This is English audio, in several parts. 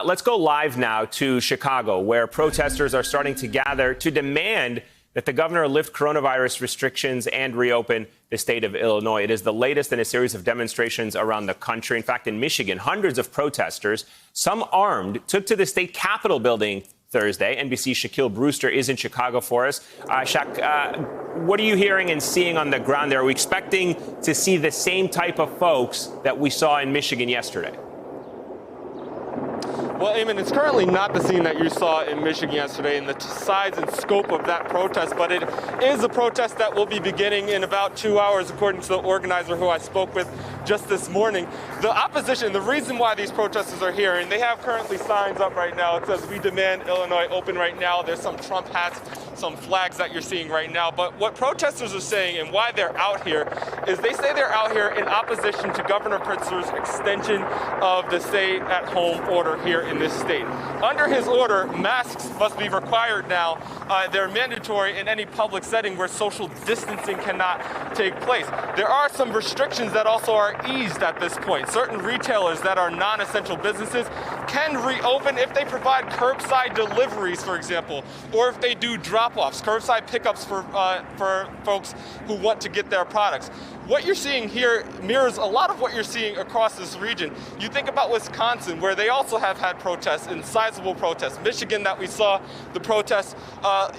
Let's go live now to Chicago, where protesters are starting to gather to demand that the governor lift coronavirus restrictions and reopen the state of Illinois. It is the latest in a series of demonstrations around the country. In fact, in Michigan, hundreds of protesters, some armed, took to the state Capitol building Thursday. NBC's Shaquille Brewster is in Chicago for us. Shaq, what are you hearing and seeing on the ground there? Are we expecting to see the same type of folks that we saw in Michigan yesterday? Well, Eamon, it's currently not the scene that you saw in Michigan yesterday in the size and scope of that protest, but it is a protest that will be beginning in about 2 hours, according to the organizer who I spoke with just this morning. The opposition, the reason why these protesters are here, and they have currently signs up right now. It says, "We demand Illinois open" right now. There's some Trump hats, some flags that you're seeing right now. But what protesters are saying and why they're out here is they say they're out here in opposition to Governor Pritzker's extension of the stay-at-home order here in this state. Under his order, masks must be required now. They're mandatory in any public setting where social distancing cannot take place. There are some restrictions that also are eased at this point. Certain retailers that are non-essential businesses can reopen if they provide curbside deliveries, for example, or if they do drop-offs, curbside pickups for folks who want to get their products. What you're seeing here mirrors a lot of what you're seeing across this region. You think about Wisconsin, where they also have had protests and sizable protests. Michigan, that we saw the protests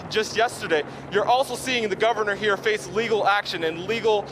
just yesterday. You're also seeing the governor here face legal action and legal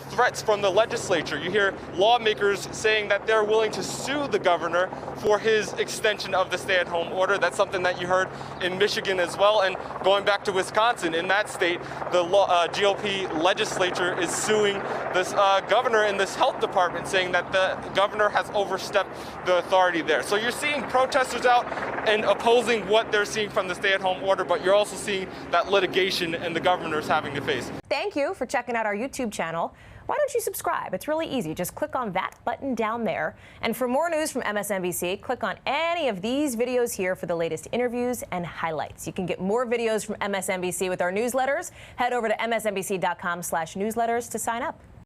threats from the legislature. You hear lawmakers saying that they're willing to sue the governor for his extension of the stay-at-home order. That's something that you heard in Michigan as well. And going back to Wisconsin, in that state, the GOP legislature is suing this governor and this health department, saying that the governor has overstepped the authority there. So you're seeing protesters out and opposing what they're seeing from the stay-at-home order, but you're also seeing that litigation and the governor's having to face. Thank you for checking out our YouTube channel. Why don't you subscribe? It's really easy. Just click on that button down there. And for more news from MSNBC, click on any of these videos here for the latest interviews and highlights. You can get more videos from MSNBC with our newsletters. Head over to msnbc.com/newsletters to sign up.